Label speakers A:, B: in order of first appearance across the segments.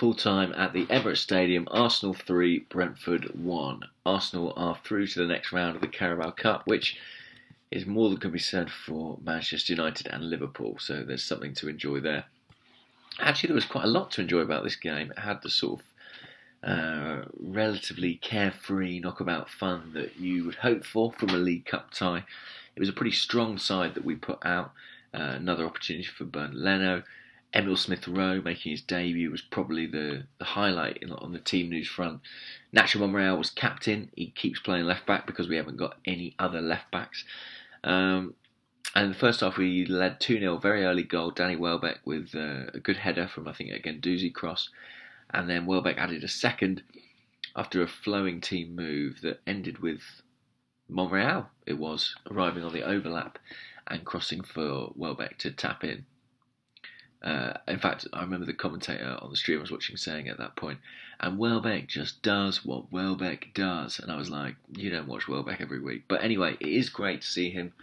A: Full time at the Emirates Stadium, Arsenal 3, Brentford 1. Arsenal are through to the next round of the Carabao Cup, which is more than can be said for Manchester United and Liverpool, so there's something to enjoy there. Actually, there was quite a lot to enjoy about this game. It had the sort of relatively carefree knockabout fun that you would hope for from a League Cup tie. It was a pretty strong side that we put out. Another opportunity for Bernd Leno. Emil Smith-Rowe making his debut was probably the highlight on the team news front. Nacho Monreal was captain. He keeps playing left back because we haven't got any other left backs. And in the first half we led 2-0, very early goal. Danny Welbeck with a good header from, I think, a Guendouzi cross. And then Welbeck added a second after a flowing team move that ended with Monreal, it was, arriving on the overlap and crossing for Welbeck to tap in. In fact, I remember the commentator on the stream I was watching saying at that point, and Welbeck just does what Welbeck does. And I was like, you don't watch Welbeck every week. But anyway, it is great to see him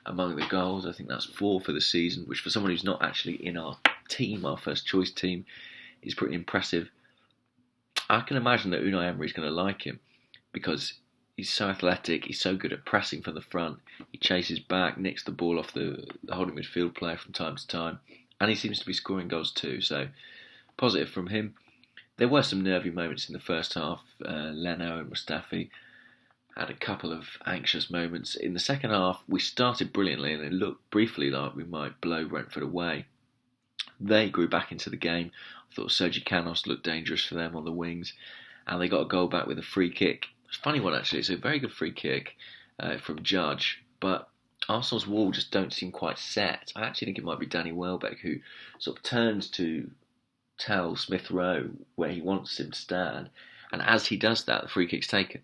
A: among the goals. I think that's 4 for the season, which for someone who's not actually in our team, our first choice team, is pretty impressive. I can imagine that Unai Emery is going to like him because he's so athletic, he's so good at pressing from the front, he chases back, nicks the ball off the holding midfield player from time to time, and he seems to be scoring goals too, so positive from him. There were some nervy moments in the first half. Leno and Mustafi had a couple of anxious moments. In the second half, we started brilliantly and it looked briefly like we might blow Brentford away. They grew back into the game. I thought Sergi Canos looked dangerous for them on the wings, and they got a goal back with a free kick. It's a funny one actually. It's a very good free kick from Judge, but Arsenal's wall just don't seem quite set. I actually think it might be Danny Welbeck who sort of turns to tell Smith-Rowe where he wants him to stand, and as he does that, the free kick's taken,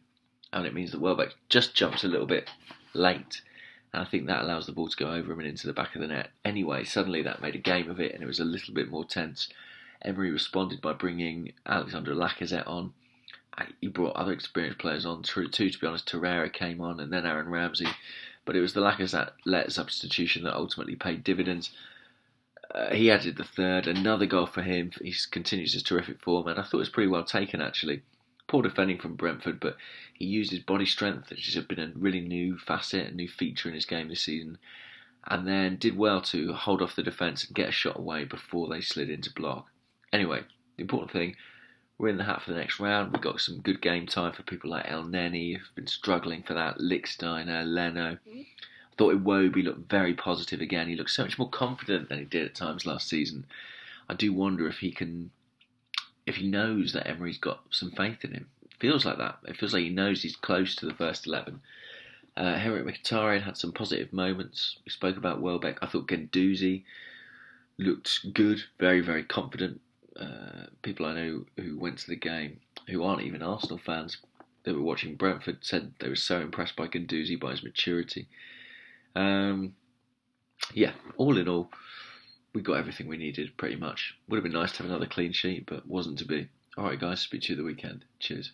A: and it means that Welbeck just jumps a little bit late. And I think that allows the ball to go over him and into the back of the net. Anyway, suddenly that made a game of it and it was a little bit more tense. Emery responded by bringing Alexander Lacazette on. He brought other experienced players on too, to be honest. Torreira came on and then Aaron Ramsey. But it was the Lacazette substitution that ultimately paid dividends. He added the third, another goal for him. He continues his terrific form, and I thought it was pretty well taken actually. Poor defending from Brentford, but he used his body strength, which has been a really new facet, a new feature in his game this season, and then did well to hold off the defence and get a shot away before they slid into block. Anyway, the important thing, we're in the hat for the next round. We've got some good game time for people like El Neni, who've been struggling for that, Lichtsteiner, Leno. I thought Iwobi looked very positive again. He looked so much more confident than he did at times last season. I do wonder if he knows that Emery's got some faith in him. It feels like that. It feels like he knows he's close to the first 11. Henrik Mkhitaryan had some positive moments. We spoke about Welbeck. I thought Guendouzi looked good, very, very confident. People I know who went to the game, who aren't even Arsenal fans, they were watching Brentford, said they were so impressed by Guendouzi, by his maturity. All in all, we got everything we needed, pretty much. Would have been nice to have another clean sheet, but wasn't to be. Alright guys, speak to you the weekend. Cheers.